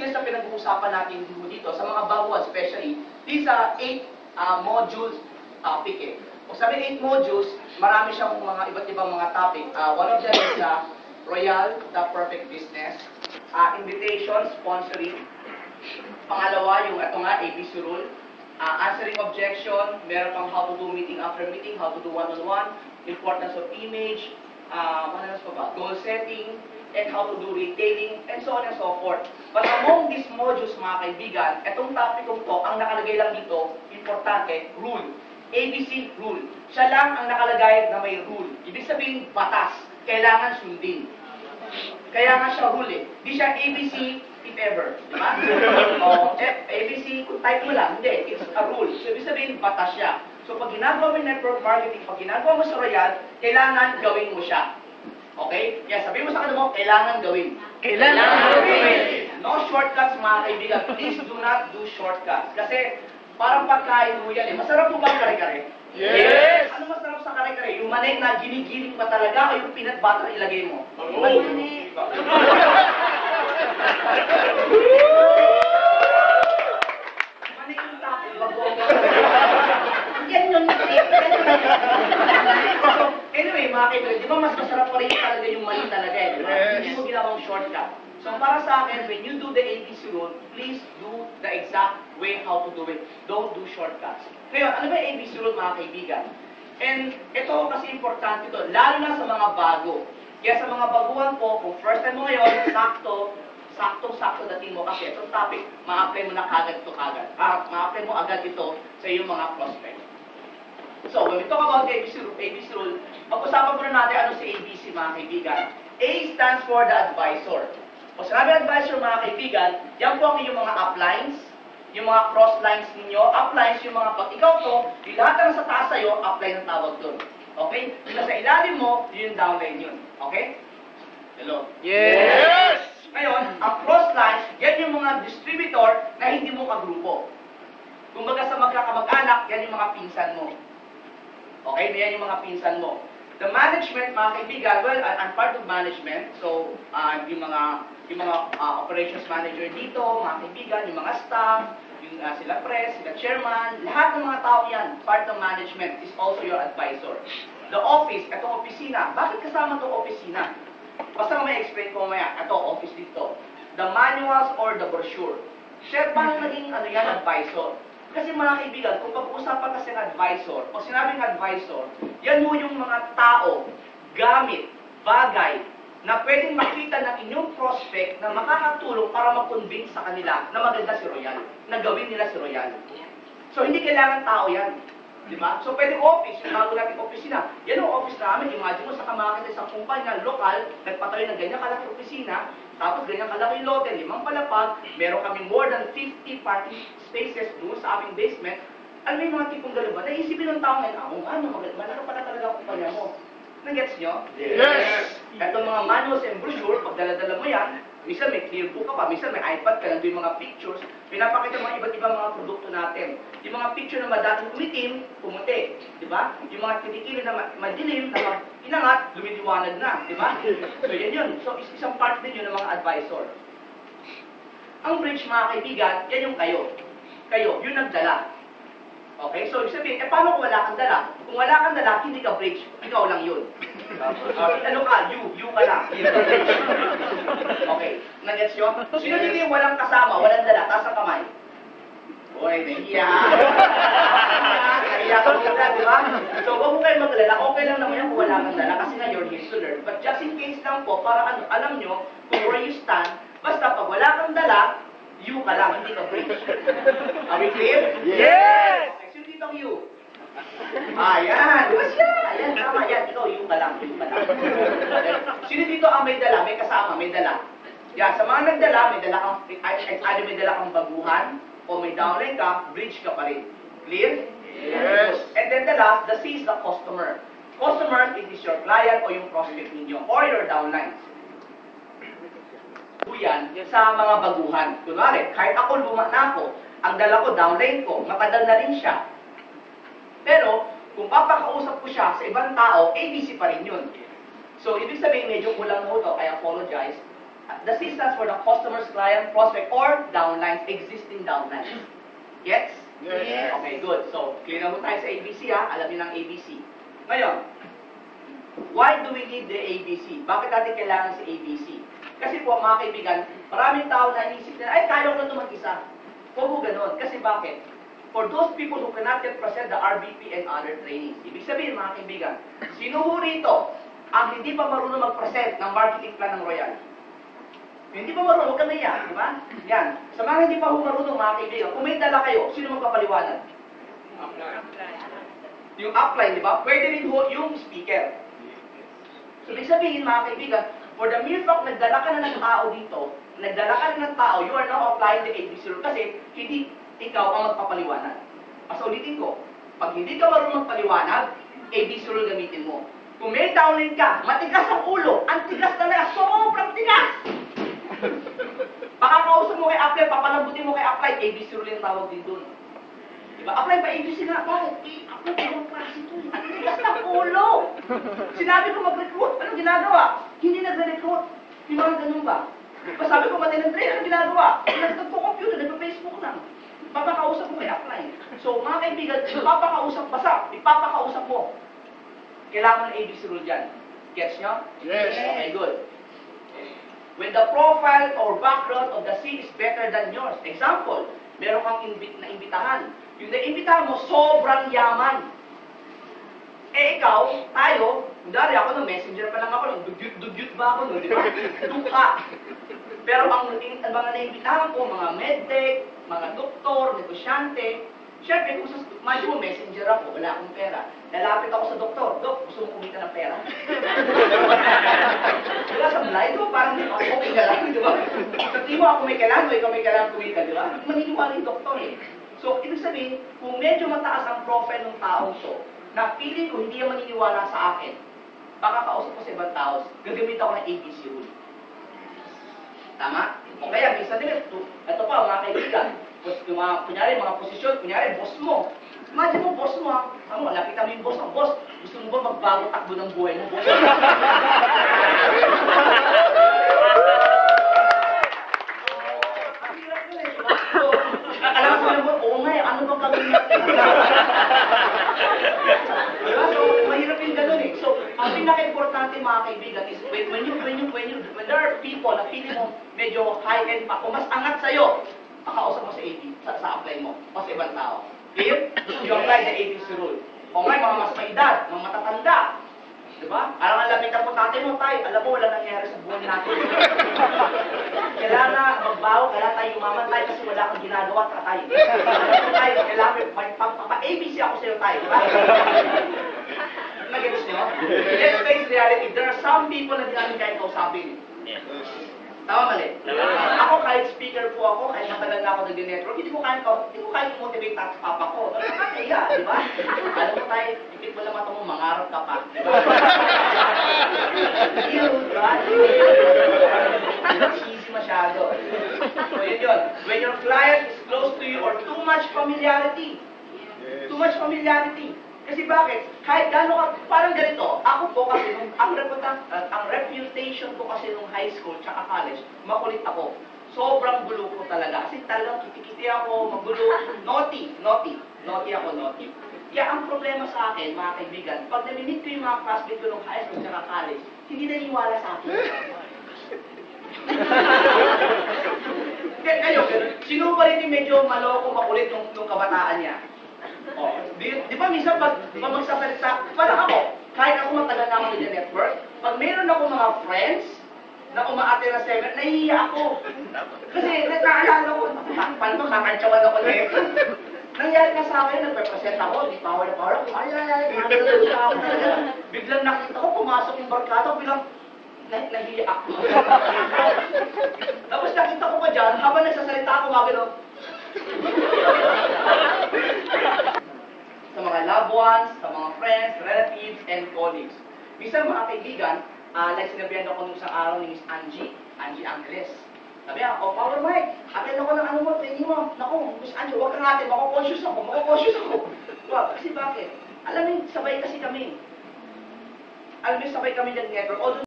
just na pinag-uusapan natin dito, sa mga baguhan especially, these are 8 modules topic eh. Kung sabi 8 modules, marami siyang mga iba't ibang mga topic. One of them is Royal, the perfect business, invitation, sponsoring. Pangalawa, yung ito nga, ABC rule. Answering objection, meron pang how to do meeting after meeting, how to do one-on-one, importance of image, goal setting, and how to do retailing, and so on and so forth. But among these modules, mga kaibigan, itong topic kong to, ang nakalagay lang dito, importante, rule. ABC rule. Siya lang ang nakalagay na may rule. Ibig sabihin, batas. Kailangan sundin. Kaya nga siya rule eh. Di siya ABC if ever. Diba? O, ABC, kung type mo lang, hindi. It's a rule. So, ibig sabihin, batas siya. So, pag ginagawa mo yung network marketing, pag ginagawa mo sa Royal, kailangan gawin mo siya. Okay? Kaya sabihin mo sa kanila mo, kailangan gawin. Kailangan gawin. No shortcuts, mga kaibigan. Please do not do shortcuts. Kasi, parang pagkain mo yan eh. Masarap po ba ang kare-kare? Yes! Ano masarap sa kare-kare? Yung manig na ginigiling pa talaga o yung peanut butter ilagay mo? Manig. Manig yung tapos, bago. Yan yun. Anyway, mga kaibigan, di ba mas masarap pa rin talaga yung manig talaga eh? Diba? Hindi mo ginawang shortcut. So para sa akin, when you do the ABC rule, please do the exact way how to do it. Don't do shortcuts. Ngayon, ano ba yung ABC rule, mga kaibigan? And ito kasi importante ito, lalo na sa mga bago. Kaya sa mga baguhan po, kung first time mo ngayon, saktong-sakto dating mo kasi itong topic, ma-apply mo na kagad ito kagad. Ma-apply mo agad ito sa iyong mga prospect. So, when we talk about ABC rule, pag-usapan muna natin ano si ABC, mga kaibigan. A stands for the advisor. Kung sinabi advisor, mga kaibigan, yan po ang inyong mga uplines, yung mga crosslines ninyo, uplines, yung mga pag ikaw to, yung lahat na sa taas sa'yo, upline ang tawag doon. Okay? Yung sa ilalim mo, yun yung downline yun. Okay? Hello? Yes! Ngayon, ang crosslines, yan yung mga distributor na hindi mo kagrupo. Kumbaga sa magkakamag-anak, yan yung mga pinsan mo. Okay? Yan yung mga pinsan mo. The management, mga kaibigan, well, I'm part of management. So, yung mga operations manager dito, mga kaibigan, yung mga staff, yung sila press, sila chairman, lahat ng mga tao yan, part ng management is also your advisor. The office, itong opisina. Bakit kasama itong opisina? Basta may explain ko mamaya, ito, office dito. The manuals or the brochure. Siya, paano naging yan, advisor? Kasi mga kaibigan, kung pag-usapan kasi ng advisor, o sinabing advisor, yan mo yung mga tao, gamit, bagay, na pwedeng makita ng inyong prospect na makakatulong para mag-convince sa kanila na maganda si Royal, na gawin nila si Royal. So, hindi kailangan tao yan. Diba? So, pwede office, yung bago natin opisina. Yan ang office namin. Imagine mo, sa kamakita isang kumpanya, lokal, nagpatayo ng ganyan kalaki opisina, tapos ganyan kalaki lote, 5 palapag, meron kami more than 50 parking spaces doon sa aming basement. Alam mo yung mga tipong gano'n ba? Naisipin ng tao ngayon, malaki pala talaga ang kumpanya mo. Nag-gets nyo? Yes! Itong mga manuals and brochure, pag dala-dala mo yan, minsan may clear book ka pa, minsan may iPad ka, nandun yung mga pictures, pinapakita mga iba't ibang mga produkto natin. Yung mga picture na madating umitim, pumuti, di ba? Yung mga kinikili na madilim, na inangat, lumiliwanag na, di ba? So yan yun. So isang part din yun ng mga advisor. Ang bridge, mga kaibigan, yan yung kayo. Kayo, yung nagdala. Okay? So, ibig sabihin, paano kung wala kang dala? Kung wala kang dala, hindi ka bridge. Ikaw lang yun. Ano ka? You ka lang. Okay. Nag-gets yun? Sino dito yung walang kasama, walang dala, taas ang kamay? Uy, nahiya. Nahiya ka muna, di ba? So, huwag mo kayo magalala. Okay lang naman yan kung wala kang dala kasi nga you're here to learn. But just in case lang po, para alam nyo kung where you stand, basta pag wala kang dala, you ka lang, hindi ka bridge. Are we clear? Yes! Okay, sino dito ang you? Ayan, di ba siya? Ayan, tama yan. Ikaw, you ka lang, you ka lang. Okay. Sino dito ang may dala, may kasama, may dala? Yan, sa mga nagdala, may dala kang, either may dala kang baguhan, o may downline ka, bridge ka pa rin. Clear? Yes! And then the last, the C is the customer. Customer, it is your client o yung prospect ninyo, or your downlines. Yan sa mga baguhan. Kunwari, kahit ako luma na ako, ang dala ko, downline ko, matagal na rin siya. Pero, kung papakausap ko siya sa ibang tao, ABC pa rin yun. So, ibig sabihin, medyo kulang mo ito, I apologize. The C stands for the customer's client, prospect, or downlines, existing downlines. Gets? Yes. Okay, good. So, clear na mo tayo sa ABC ha. Alam niyo ng ABC. Ngayon, why do we need the ABC? Bakit natin kailangan si ABC? Kasi po, mga kaibigan, maraming tao na inisip nila, ay, kaya ko na ito mag-isa. Huwag mo ganun. Kasi bakit? For those people who cannot yet present the RBP and other trainings. Ibig sabihin, mga kaibigan, sino ho rito ang hindi pa marunong mag-present ng marketing plan ng Royal? Hindi pa marunong, huwag ka na yan, di ba? Yan. Sa mga hindi pa ho marunong, mga kaibigan, kung may dala kayo, sino magpapaliwanag? Yung upline, di ba? Pwede rin ho yung speaker. So, ibig sabihin, mga kaibigan, for the mere fact, nagdala ka na ng tao dito, nagdala ka na ng tao, you are now applying the ABC rule kasi hindi ikaw ang magpapaliwanag. Mas ulitin ko, pag hindi ka marunong magpaliwanag, ABC rule gamitin mo. Kung may downline ka, matigas ang ulo, ang tigas talaga, sobrang tigas! Baka kausap mo kay apply, papalambutin mo kay apply, ABC rule yung tawag din dun. Diba? Apply pa ABC nga, bakit? Apply pa yung klase ito. Ang tigas ng ulo! Sinabi ko mag-recruit, anong ginagawa? Hindi nagre-recruit. Yung mga ganun ba? Sabi ko matay ng train, anong ginagawa? Nagtagpo-computer, nagpa-Facebook lang. Papakausap mo kay apply. So, mga kaibigan, ipapakausap mo. Kailangan ng ABC rule dyan. Gets nyo? Yes. Okay, good. When the profile or background of the scene is better than yours. Example, meron kang imbitahan. Yung naimbitahan mo, sobrang yaman. Eh ikaw, tayo, kundari ako no, messenger pa lang ako, dugyut ba ako no, di ba? Duka. Pero ang mga naimbitahan ko, mga medtech, mga doktor, negosyante, syempre, kung sa imagine mo, messenger ako, wala akong pera. Lalapit ako sa doktor, Dok, gusto mo kumita ng pera? Diba, sa blind mo, parang ako okay ka lang, di ba? Sa tingin mo, ako may kailangan, ikaw may kailangan kumita, di ba? Maniniwala yung doktor eh. So, ibig sabihin, kung medyo mataas ang profile ng taong to, na feeling ko hindi yan maniniwala sa akin, baka kausap ko sa ibang tao, gagamit ako ng ABC rule. Tama? O kaya, minsan din, ito pa, mga kaibigan, yung mga, kunyari, mga posisyon, kunyari, boss mo. Imagine mo, boss mo ha. Ano, lapitan mo yung boss mo. Boss, gusto mo ba magbago takbo ng buhay mo, boss? Ang hirap yun eh. So, alam ko na mo, oo nga eh, ano bang gagawin natin? Diba? So, mahirap yung ganun eh. So, ang pinaka-importante mga kaibigan is when there are people na feeling mo medyo high-end pa, kung mas angat sa'yo, makausap mo sa AB, sa apply mo, o sa ibang tao. Clear? You apply the ABC rule. O nga, mga mas maedad, mga matatanda. Diba? Parang ang lapitan mo, tatay mo, tay, alam mo, wala nangyari sa buwan natin. Kailangan magbago, kailangan tayo umaman tayo kasi wala kang ginagawa, tatay. Tayo, kailangan, pa-ABC ako sa'yo, tayo. Diba? Nag-gets nyo? Let's face reality, there are some people na di namin kahit kausapin. Tama mali? Ako kahit speaker po ako, kahit matagal na ako nag-network, hindi ko kaya i-motivate at papa ko. Pero nakakaya, di ba? Alam mo tayo, ipit mo lang mata mo, mangarap ka pa. Di ba? Yun, right? Cheesy masyado. So yun. When your client is close to you or too much familiarity. Too much familiarity. Kasi bakit? Kahit gano'n ka, parang ganito, ako po kasi, ang reputation ko kasi nung high school tsaka college, makulit ako. Sobrang gulo ko talaga. Kasi talagang kitikiti ako, magulo, naughty ako. Kaya ang problema sa akin, mga kaibigan, pag nami-meet ko yung mga classmates ko nung high school tsaka college, hindi naniniwala sa akin. Kayo, sino pa rin yung medyo maloko, makulit nung kabataan niya? Oh, di ba minsan pag magsasalita, parang ako, kahit ako matagal na ako sa network, pag meron ako mga friends na umaate na seminar, nahihiya ako. Kasi naalala ko, paano kakantsawan ako na eh. Nangyari ka sa akin, nagpe-present ako, di power na power ako, ay, sa ako talaga. Biglang nakita ko, pumasok yung barkada, biglang nahihiya ako. Tapos nakita ko pa dyan, habang nagsasalita ako, magano, sa mga loved ones, sa mga friends, relatives, and colleagues. Minsan mga kaibigan, like sinabihan ako nung isang araw ni Miss Angie Angeles. Sabi niya, Power Mike, atin ako ng ano mo, training mo. Naku, Miss Angie, huwag kang atin, mako-conscious ako. Kasi bakit? Alam mo, sabay kami nag-network.